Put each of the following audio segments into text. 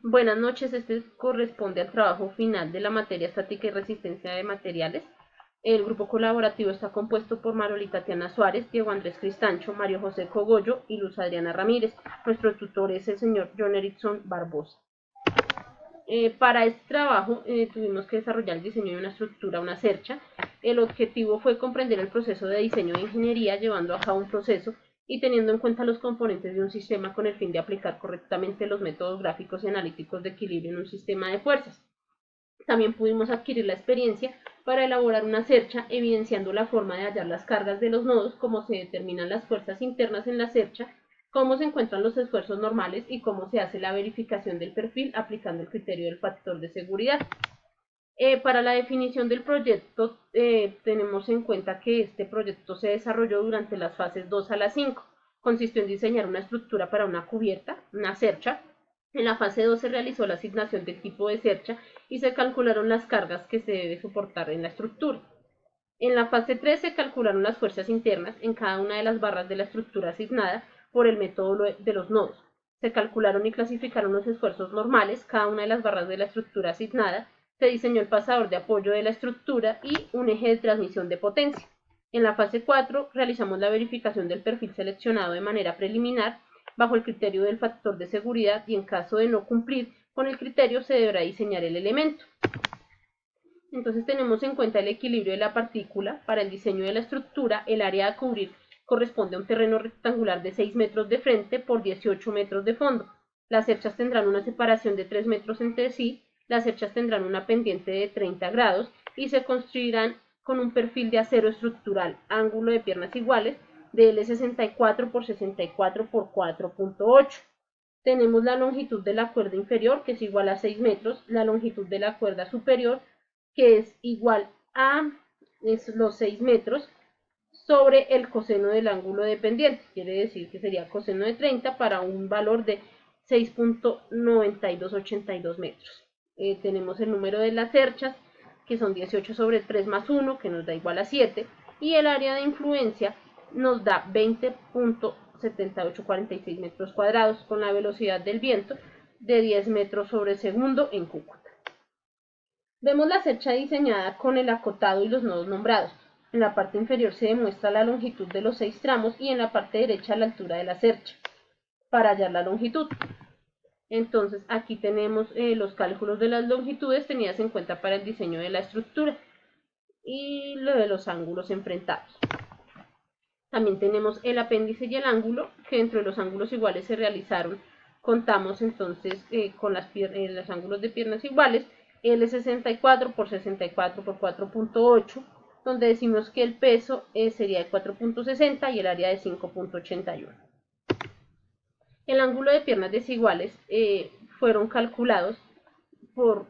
Buenas noches, este corresponde al trabajo final de la materia estática y resistencia de materiales. El grupo colaborativo está compuesto por Marolita Tatiana Suárez, Diego Andrés Cristancho, Mario José Cogollo y Luz Adriana Ramírez. Nuestro tutor es el señor John Erickson Barbosa. Para este trabajo tuvimos que desarrollar el diseño de una estructura, una cercha. El objetivo fue comprender el proceso de diseño de ingeniería llevando a cabo un proceso y teniendo en cuenta los componentes de un sistema con el fin de aplicar correctamente los métodos gráficos y analíticos de equilibrio en un sistema de fuerzas. También pudimos adquirir la experiencia para elaborar una cercha, evidenciando la forma de hallar las cargas de los nodos, cómo se determinan las fuerzas internas en la cercha, cómo se encuentran los esfuerzos normales y cómo se hace la verificación del perfil aplicando el criterio del factor de seguridad. Para la definición del proyecto, tenemos en cuenta que este proyecto se desarrolló durante las fases 2 a las 5. Consistió en diseñar una estructura para una cubierta, una cercha. En la fase 2 se realizó la asignación del tipo de cercha y se calcularon las cargas que se debe soportar en la estructura. En la fase 3 se calcularon las fuerzas internas en cada una de las barras de la estructura asignada por el método de los nodos. Se calcularon y clasificaron los esfuerzos normales, cada una de las barras de la estructura asignada. Se diseñó el pasador de apoyo de la estructura y un eje de transmisión de potencia. En la fase 4 realizamos la verificación del perfil seleccionado de manera preliminar bajo el criterio del factor de seguridad y en caso de no cumplir con el criterio se deberá diseñar el elemento. Entonces tenemos en cuenta el equilibrio de la partícula. Para el diseño de la estructura, el área a cubrir corresponde a un terreno rectangular de 6 metros de frente por 18 metros de fondo. Las cerchas tendrán una separación de 3 metros entre sí, las cerchas tendrán una pendiente de 30 grados y se construirán con un perfil de acero estructural, ángulo de piernas iguales, de L64 por 64 por 4.8. Tenemos la longitud de la cuerda inferior, que es igual a 6 metros, la longitud de la cuerda superior, que es igual a los 6 metros, sobre el coseno del ángulo de pendiente. Quiere decir que sería coseno de 30 para un valor de 6.9282 metros. Tenemos el número de las cerchas, que son 18 sobre 3 más 1, que nos da igual a 7, y el área de influencia nos da 20.7846 metros cuadrados, con la velocidad del viento de 10 metros sobre segundo en Cúcuta. Vemos la cercha diseñada con el acotado y los nodos nombrados. En la parte inferior se demuestra la longitud de los 6 tramos y en la parte derecha la altura de la cercha para hallar la longitud. Entonces aquí tenemos los cálculos de las longitudes tenidas en cuenta para el diseño de la estructura y lo de los ángulos enfrentados. También tenemos el apéndice y el ángulo, que dentro de los ángulos iguales se realizaron. Contamos entonces con los ángulos de piernas iguales, L64 por 64 por 4.8, donde decimos que el peso sería de 4.60 y el área de 5.81. El ángulo de piernas desiguales fueron calculados por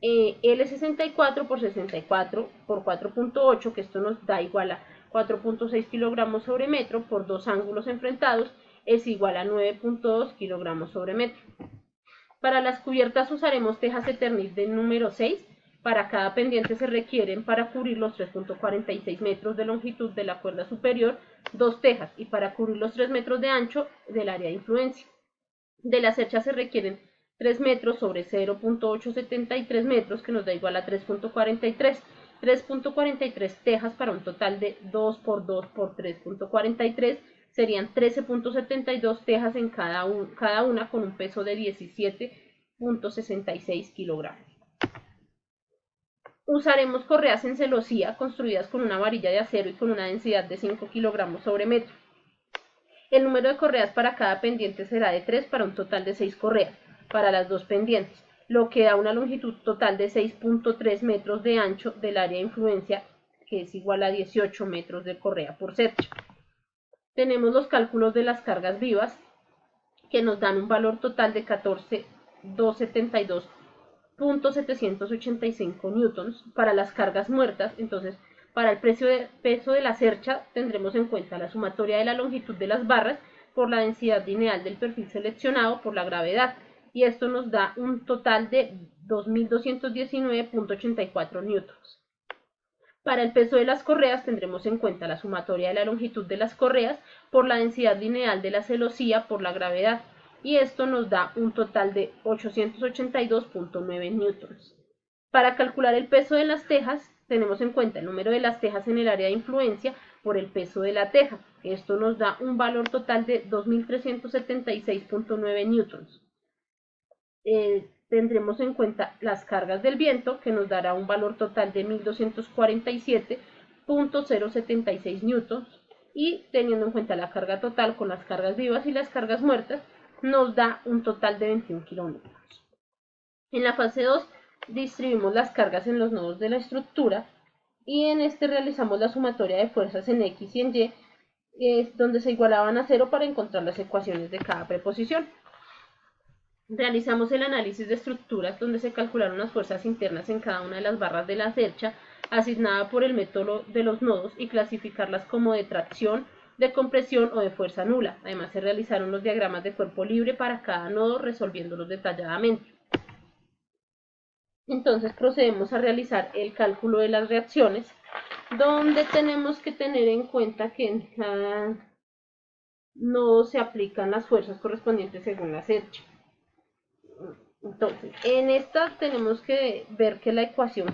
L64 por 64 por 4.8, que esto nos da igual a 4.6 kilogramos sobre metro por dos ángulos enfrentados, es igual a 9.2 kilogramos sobre metro. Para las cubiertas usaremos tejas Eternit de número 6. Para cada pendiente se requieren, para cubrir los 3.46 metros de longitud de la cuerda superior, dos tejas, y para cubrir los 3 metros de ancho del área de influencia. De la cercha se requieren 3 metros sobre 0.873 metros, que nos da igual a 3.43. 3.43 tejas para un total de 2 por 2 por 3.43 serían 13.72 tejas en cada una con un peso de 17.66 kilogramos. Usaremos correas en celosía construidas con una varilla de acero y con una densidad de 5 kilogramos sobre metro. El número de correas para cada pendiente será de 3 para un total de 6 correas para las dos pendientes, lo que da una longitud total de 6.3 metros de ancho del área de influencia, que es igual a 18 metros de correa por cercha. Tenemos los cálculos de las cargas vivas, que nos dan un valor total de 14.272.785 newtons. Para las cargas muertas, entonces, para el peso de la cercha tendremos en cuenta la sumatoria de la longitud de las barras por la densidad lineal del perfil seleccionado por la gravedad, y esto nos da un total de 2.219.84 newtons. Para el peso de las correas tendremos en cuenta la sumatoria de la longitud de las correas por la densidad lineal de la celosía por la gravedad, y esto nos da un total de 882.9 newtons. Para calcular el peso de las tejas, tenemos en cuenta el número de las tejas en el área de influencia por el peso de la teja. Esto nos da un valor total de 2.376.9 newtons. Tendremos en cuenta las cargas del viento, que nos dará un valor total de 1.247.076 newtons, y teniendo en cuenta la carga total con las cargas vivas y las cargas muertas, nos da un total de 21 kilómetros. En la fase 2 distribuimos las cargas en los nodos de la estructura y en este realizamos la sumatoria de fuerzas en X y en Y, donde se igualaban a 0 para encontrar las ecuaciones de cada preposición. Realizamos el análisis de estructuras, donde se calcularon las fuerzas internas en cada una de las barras de la cercha asignada por el método de los nodos y clasificarlas como de tracción, de compresión o de fuerza nula. Además se realizaron los diagramas de cuerpo libre para cada nodo, resolviéndolos detalladamente. Entonces procedemos a realizar el cálculo de las reacciones, donde tenemos que tener en cuenta que en cada nodo se aplican las fuerzas correspondientes según la cercha. Entonces, en esta tenemos que ver que la ecuación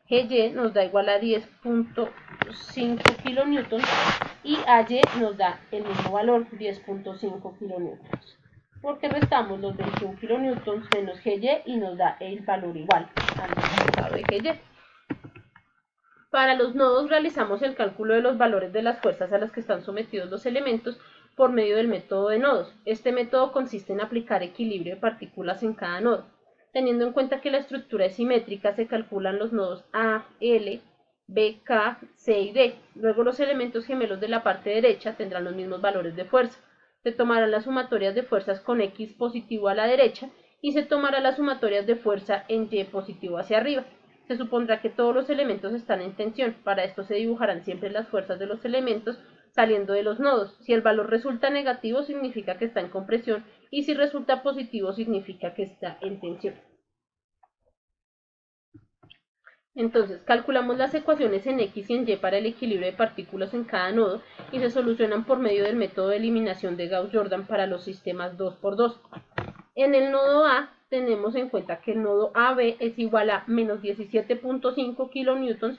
GY nos da igual a 10.5 kilonewtons y AY nos da el mismo valor, 10.5 kilonewtons. Porque restamos los 21 kilonewtons menos GY y nos da el valor igual al resultado de GY. Para los nodos realizamos el cálculo de los valores de las fuerzas a las que están sometidos los elementos por medio del método de nodos. Este método consiste en aplicar equilibrio de partículas en cada nodo. Teniendo en cuenta que la estructura es simétrica, se calculan los nodos A, L, B, K, C y D. Luego los elementos gemelos de la parte derecha tendrán los mismos valores de fuerza. Se tomarán las sumatorias de fuerzas con X positivo a la derecha y se tomarán las sumatorias de fuerza en Y positivo hacia arriba. Se supondrá que todos los elementos están en tensión. Para esto se dibujarán siempre las fuerzas de los elementos saliendo de los nodos. Si el valor resulta negativo, significa que está en compresión, y si resulta positivo, significa que está en tensión. Entonces, calculamos las ecuaciones en X y en Y para el equilibrio de partículas en cada nodo y se solucionan por medio del método de eliminación de Gauss-Jordan para los sistemas 2×2. En el nodo A tenemos en cuenta que el nodo AB es igual a menos 17.5 kilonewtons,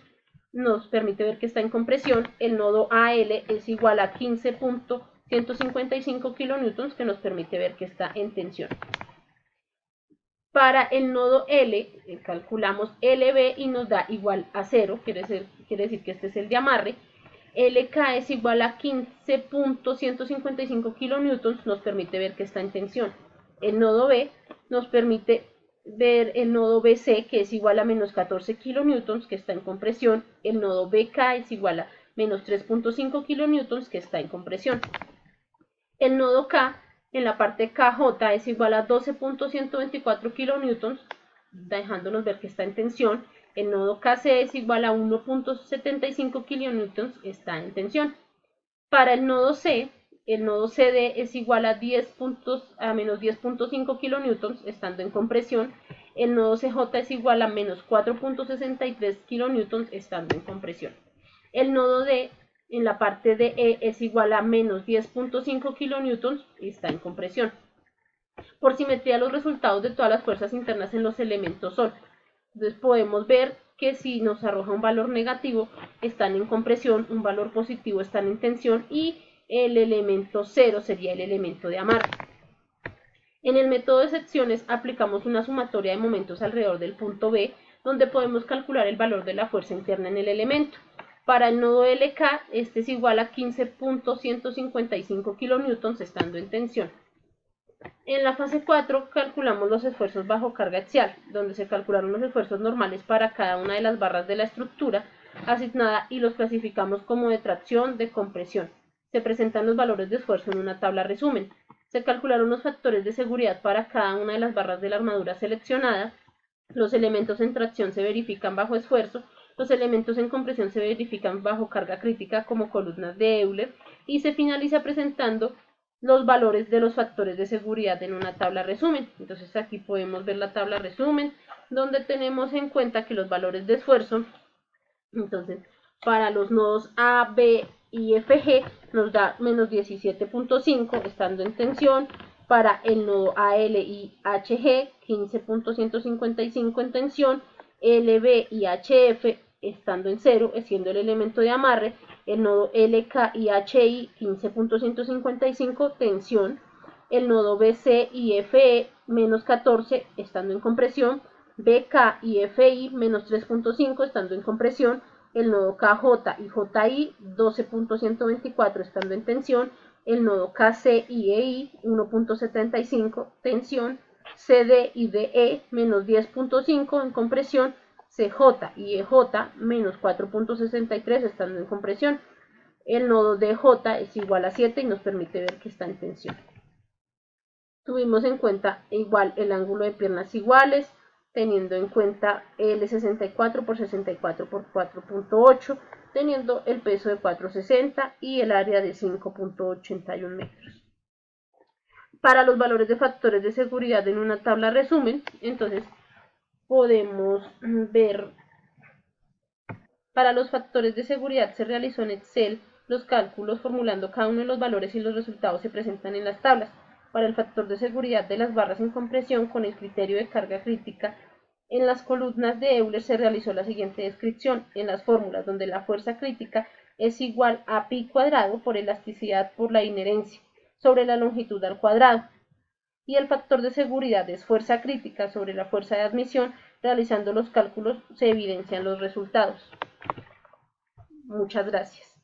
nos permite ver que está en compresión. El nodo AL es igual a 15.155 kilonewtons, que nos permite ver que está en tensión. Para el nodo L calculamos LB y nos da igual a 0, quiere decir que este es el de amarre. LK es igual a 15.155 kilonewtons, nos permite ver que está en tensión. El nodo B nos permite ver el nodo BC, que es igual a menos 14 kilonewtons, que está en compresión. El nodo BK es igual a menos 3.5 kilonewtons, que está en compresión. El nodo K, en la parte KJ, es igual a 12.124 kilonewtons, dejándonos ver que está en tensión. El nodo KC es igual a 1.75 kilonewtons, está en tensión. Para el nodo C, el nodo CD es igual a menos 10.5 kilonewtons, estando en compresión. El nodo CJ es igual a menos 4.63 kilonewtons, estando en compresión. El nodo D, en la parte de E, es igual a menos 10.5 kilonewtons, está en compresión. Por simetría, los resultados de todas las fuerzas internas en los elementos son. Entonces podemos ver que si nos arroja un valor negativo, están en compresión, un valor positivo están en tensión, y el elemento 0 sería el elemento de amarre. En el método de secciones aplicamos una sumatoria de momentos alrededor del punto B, donde podemos calcular el valor de la fuerza interna en el elemento. Para el nodo LK, este es igual a 15.155 kilonewtons, estando en tensión. En la fase 4 calculamos los esfuerzos bajo carga axial, donde se calcularon los esfuerzos normales para cada una de las barras de la estructura asignada y los clasificamos como de tracción, de compresión. Se presentan los valores de esfuerzo en una tabla resumen. Se calcularon los factores de seguridad para cada una de las barras de la armadura seleccionada. Los elementos en tracción se verifican bajo esfuerzo. Los elementos en compresión se verifican bajo carga crítica como columnas de Euler, y se finaliza presentando los valores de los factores de seguridad en una tabla resumen. Entonces aquí podemos ver la tabla resumen, donde tenemos en cuenta que los valores de esfuerzo, entonces para los nodos A, B y FG nos da menos 17.5 estando en tensión, para el nodo AL y HG, 15.155 en tensión, LB y HF estando en 0, siendo el elemento de amarre, el nodo LK y HI, 15.155 tensión, el nodo BC y FE, menos 14 estando en compresión, BK y FI, menos 3.5 estando en compresión, el nodo KJ y JI, 12.124 estando en tensión, el nodo KC y EI, 1.75 tensión, CD y DE, menos 10.5 en compresión, CJ y EJ, menos 4.63 estando en compresión. El nodo DJ es igual a 7 y nos permite ver que está en tensión. Tuvimos en cuenta igual el ángulo de piernas iguales, teniendo en cuenta el 64 por 64 por 4.8, teniendo el peso de 460 y el área de 5.81 metros. Para los valores de factores de seguridad en una tabla resumen, entonces podemos ver, para los factores de seguridad se realizó en Excel los cálculos formulando cada uno de los valores y los resultados se presentan en las tablas. Para el factor de seguridad de las barras en compresión con el criterio de carga crítica, en las columnas de Euler se realizó la siguiente descripción en las fórmulas, donde la fuerza crítica es igual a pi cuadrado por elasticidad por la inherencia sobre la longitud al cuadrado. Y el factor de seguridad es fuerza crítica sobre la fuerza de admisión. Realizando los cálculos se evidencian los resultados. Muchas gracias.